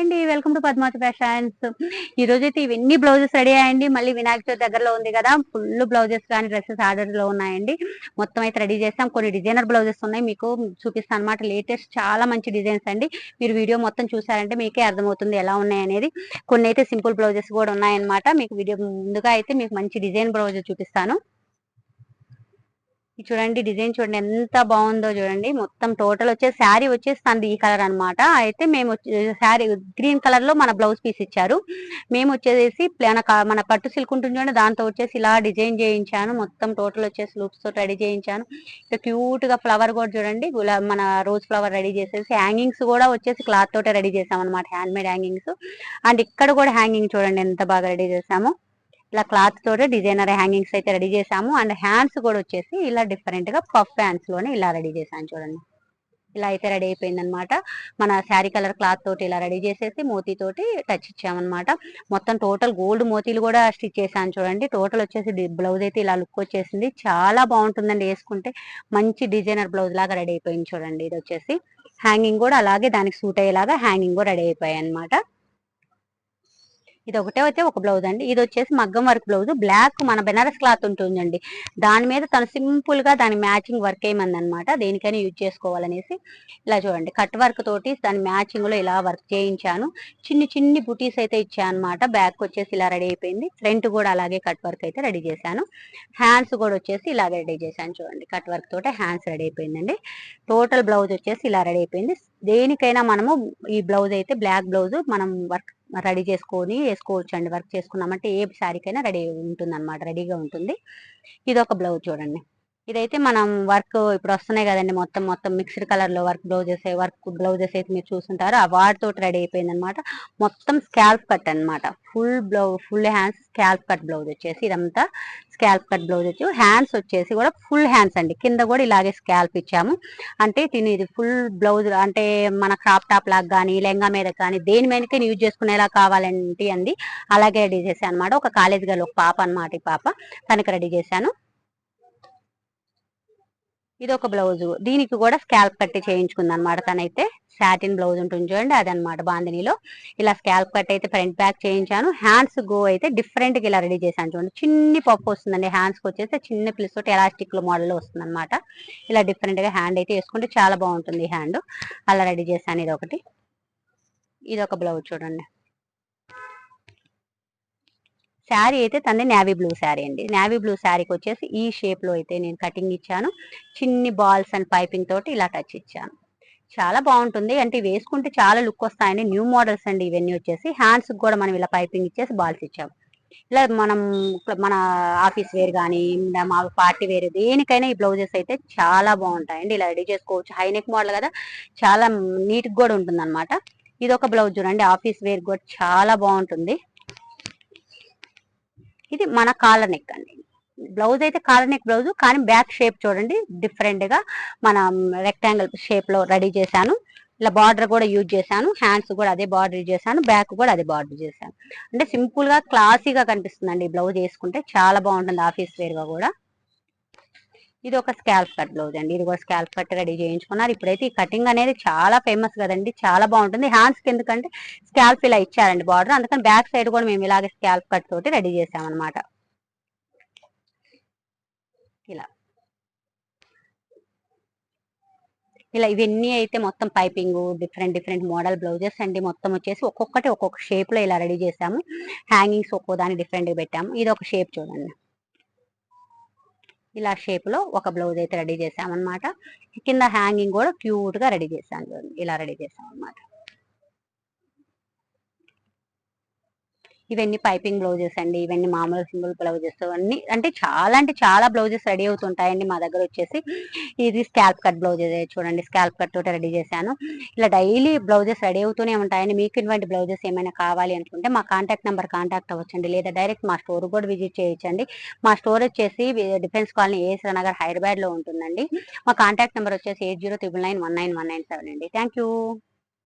అండి. Welcome to Padmavati fashions. ఈ రోజైతే ఇవన్నీ బ్లౌజెస్ రెడీ అయ్యాయండి. మళ్ళీ వినాయక చవితి దగ్గరలో ఉంది కదా, ఫుల్ బ్లౌజెస్ కానీ డ్రెస్సెస్ ఆర్డర్ లో ఉన్నాయండి. మొత్తం అయితే రెడీ చేస్తాం. కొన్ని డిజైనర్ బ్లౌజెస్ ఉన్నాయి, మీకు చూపిస్తాను అనమాట. లేటెస్ట్ చాలా మంచి డిజైన్స్ అండి. మీరు వీడియో మొత్తం చూసారంటే మీకే అర్థమవుతుంది ఎలా ఉన్నాయి అనేది. కొన్ని అయితే సింపుల్ బ్లౌజెస్ కూడా ఉన్నాయన్నమాట. మీకు వీడియో ముందుగా అయితే మీకు మంచి డిజైన్ బ్లౌజ్ చూపిస్తాను. చూడండి, డిజైన్ చూడండి ఎంత బాగుందో చూడండి. మొత్తం టోటల్ వచ్చేసి శారీ వచ్చేసి తనది ఈ కలర్ అనమాట. అయితే మేము శారీ గ్రీన్ కలర్ లో మన బ్లౌజ్ పీస్ ఇచ్చారు. మేము వచ్చేసి మన పట్టు సిల్క్ ఉంటుంది చూడండి, దాంతో వచ్చేసి ఇలా డిజైన్ చేయించాను. మొత్తం టోటల్ వచ్చేసి లూప్స్ తో రెడీ చేయించాను. ఇక క్యూట్ గా ఫ్లవర్ కూడా చూడండి, మన రోజ్ ఫ్లవర్ రెడీ చేసేసి హ్యాంగింగ్స్ కూడా వచ్చేసి క్లాత్ తోటే రెడీ చేసాం అనమాట, హ్యాండ్ మేడ్ హ్యాంగింగ్స్. అండ్ ఇక్కడ కూడా హ్యాంగింగ్ చూడండి ఎంత బాగా రెడీ చేసాము. ఇలా క్లాత్ తోటి డిజైనర్ హ్యాంగింగ్స్ అయితే రెడీ చేసాము. అండ్ హ్యాండ్స్ కూడా వచ్చేసి ఇలా డిఫరెంట్ గా పఫ్ హ్యాండ్స్ లోనే ఇలా రెడీ చేశాను చూడండి. ఇలా అయితే రెడీ అయిపోయింది అనమాట. మన శారీ కలర్ క్లాత్ తోటి ఇలా రెడీ చేసేసి మోతీ తోటి టచ్ ఇచ్చామన్నమాట. మొత్తం టోటల్ గోల్డ్ మోతీలు కూడా స్టిచ్ చేశాను చూడండి. టోటల్ వచ్చేసి బ్లౌజ్ అయితే ఇలా లుక్ వచ్చేసింది. చాలా బాగుంటుందండి వేసుకుంటే. మంచి డిజైనర్ బ్లౌజ్ లాగా రెడీ అయిపోయింది చూడండి. ఇది వచ్చేసి హ్యాంగింగ్ కూడా అలాగే దానికి సూట్ అయ్యేలాగా హ్యాంగింగ్ కూడా రెడీ అయిపోయాయి అనమాట. ఇది ఒకటే అయితే ఒక బ్లౌజ్ అండి. ఇది వచ్చేసి మగ్గం వర్క్ బ్లౌజ్. బ్లాక్ మన బెనారస్ క్లాత్ ఉంటుందండి, దాని మీద తను సింపుల్ గా దాని మ్యాచింగ్ వర్క్ ఏమంది అనమాట. దేనికైనా యూజ్ చేసుకోవాలనేసి ఇలా చూడండి, కట్ వర్క్ తోటి దాని మ్యాచింగ్ లో ఇలా వర్క్ చేయించాను. చిన్ని చిన్ని బుటీస్ అయితే ఇచ్చాను అనమాట. బ్యాక్ వచ్చేసి ఇలా రెడీ అయిపోయింది. ఫ్రంట్ కూడా అలాగే కట్ వర్క్ అయితే రెడీ చేశాను. హ్యాండ్స్ కూడా వచ్చేసి ఇలా రెడీ చేశాను చూడండి. కట్ వర్క్ తోటి హ్యాండ్స్ రెడీ అయిపోయిందండి. టోటల్ బ్లౌజ్ వచ్చేసి ఇలా రెడీ అయిపోయింది. దేనికైనా మనము ఈ బ్లౌజ్ అయితే బ్లాక్ బ్లౌజ్ మనం వర్క్ రెడీ చేసుకొని వేసుకోవచ్చు అండి. వర్క్ చేసుకున్నామంటే ఏ శారీకైనా రెడీ ఉంటుంది అనమాట, రెడీగా ఉంటుంది. ఇది ఒక బ్లౌజ్ చూడండి. ఇదైతే మనం వర్క్ ఇప్పుడు వస్తున్నాయి కదండి, మొత్తం మొత్తం మిక్స్డ్ కలర్ లో వర్క్ బ్లౌజెస్ అయితే మీరు చూస్తుంటారు. ఆ వాటితో రెడీ అయిపోయింది అనమాట. మొత్తం స్కాల్ప్ కట్ అనమాట. Full hands scalp cut blouse వచ్చేసి ఇదంతా స్కాల్ప్ కట్ బ్లౌజ్ వచ్చి హ్యాండ్స్ వచ్చేసి కూడా ఫుల్ హ్యాండ్స్ అండి. కింద కూడా ఇలాగే స్కాల్ప్ ఇచ్చాము. అంటే ఇది ఫుల్ బ్లౌజ్ అంటే మన క్రాప్ టాప్ లాగా కానీ లెంగా మీద కానీ దేని మీదకి యూజ్ చేసుకునేలా కావాలంటే అండి అలాగే రెడీ చేశాను అనమాట. ఒక కాలేజ్ గర్ల్, ఒక పాప అనమాట. ఈ పాప తనకి రెడీ చేశాను. ఇది ఒక బ్లౌజ్. దీనికి కూడా స్కాల్ప్ కట్టి చేయించుకుంది అనమాట. తనైతే సాటిన్ బ్లౌజ్ ఉంటుంది చూడండి, అదనమాట. బాందినిలో ఇలా స్కాల్ప్ కట్ అయితే ఫ్రంట్ బ్యాక్ చేయించాను. హ్యాండ్స్ గో అయితే డిఫరెంట్ గా ఇలా రెడీ చేశాను చూడండి. చిన్ని పప్పు వస్తుందండి హ్యాండ్స్ కి వచ్చేసి. చిన్న పిల్స్ తోటి ఎలాస్టిక్ లో మోడల్ వస్తుంది అనమాట. ఇలా డిఫరెంట్ గా హ్యాండ్ అయితే వేసుకుంటే చాలా బాగుంటుంది హ్యాండ్. అలా రెడీ చేశాను. ఇది ఒకటి. ఇది ఒక బ్లౌజ్ చూడండి. శారీ అయితే తనది నేవీ బ్లూ శారీ అండి. నేవీ బ్లూ శారీకి వచ్చేసి ఈ షేప్ లో అయితే నేను కటింగ్ ఇచ్చాను. చిన్ని బాల్స్ అండ్ పైపింగ్ తోటి ఇలా టచ్ ఇచ్చాను. చాలా బాగుంటుంది. అంటే వేసుకుంటే చాలా లుక్ వస్తాయండి. న్యూ మోడల్స్ అండి ఇవన్నీ వచ్చేసి. హ్యాండ్స్ కూడా మనం ఇలా పైపింగ్ ఇచ్చేసి బాల్స్ ఇచ్చాము. ఇలా మనం మన ఆఫీస్ వేర్ కానీ మా పార్టీ వేర్ దేనికైనా ఈ బ్లౌజెస్ అయితే చాలా బాగుంటాయండి. ఇలా రెడీ చేసుకోవచ్చు. హైనెక్ మోడల్ కదా, చాలా నీట్ కూడా ఉంటుంది అనమాట. ఇది ఒక బ్లౌజ్ చూడండి, ఆఫీస్ వేర్ కూడా చాలా బాగుంటుంది. ఇది మన కాలర్ నెక్ అండి. బ్లౌజ్ అయితే కాలర్ నెక్ బ్లౌజ్, కానీ బ్యాక్ షేప్ చూడండి డిఫరెంట్ గా మన రెక్టాంగిల్ షేప్ లో రెడీ చేశాను. ఇలా బార్డర్ కూడా యూజ్ చేశాను. హ్యాండ్స్ కూడా అదే బార్డర్ యూజ్ చేశాను. బ్యాక్ కూడా అదే బార్డర్ చేశాను. అంటే సింపుల్ గా క్లాసీగా కనిపిస్తుందండి ఈ బ్లౌజ్ వేసుకుంటే. చాలా బాగుంటుంది ఆఫీస్ వేర్ గా కూడా. ఇది ఒక స్కాల్ప్ కట్ బ్లౌజ్ అండి. ఇది కూడా స్కాల్ప్ కట్ రెడీ చేయించుకున్నారు. ఇప్పుడైతే ఈ కటింగ్ అనేది చాలా ఫేమస్ కదండి, చాలా బాగుంటుంది. హ్యాండ్స్ కి ఎందుకంటే స్కాల్ప్ ఇలా ఇచ్చారండి బార్డర్, అందుకని బ్యాక్ సైడ్ కూడా మేము ఇలాగే స్కాల్ప్ కట్ తోటి రెడీ చేసామన్నమాట. ఇలా ఇలా ఇవన్నీ అయితే మొత్తం piping different different model blouses అండి. మొత్తం వచ్చేసి ఒక్కొక్కటి ఒక్కొక్క షేప్ లో ఇలా రెడీ చేసాము. హ్యాంగింగ్స్ ఒక్కో దాన్ని డిఫరెంట్ గా పెట్టాము. ఇది ఒక షేప్ చూడండి. ఇలా షేప్ లో ఒక బ్లౌజ్ అయితే రెడీ చేసామన్నమాట. కింద హ్యాంగింగ్ కూడా క్యూట్ గా రెడీ చేసాను చూడండి. ఇలా రెడీ చేసాం అనమాట. ఇవన్నీ పైపింగ్ బ్లౌజెస్ అండి. ఇవన్నీ మామూలు సింపుల్ బ్లౌజెస్ అన్ని అంటే చాలా బ్లౌజెస్ రెడీ అవుతుంటాయండి మా దగ్గర వచ్చేసి. ఇది స్కాల్ప్ కట్ బ్లౌజెస్ చూడండి, స్కాల్ప్ కట్ తోటి రెడీ చేశాను. ఇలా డైలీ బ్లౌజెస్ రెడీ అవుతూనే ఉంటాయండి. మీకు ఇటువంటి బ్లౌజెస్ ఏమైనా కావాలి అనుకుంటే మా కాంటాక్ట్ నెంబర్ కాంటాక్ట్ అవ్వచ్చండి, లేదా డైరెక్ట్ మా స్టోర్ కూడా విజిట్ చేయొచ్చండి. మా స్టోర్ వచ్చేసి defence colony AS Nagar Hyderabad లో ఉంటుందండి. మా కాంటాక్ట్ నెంబర్ వచ్చేసి 8039991997 అండి. Thank you.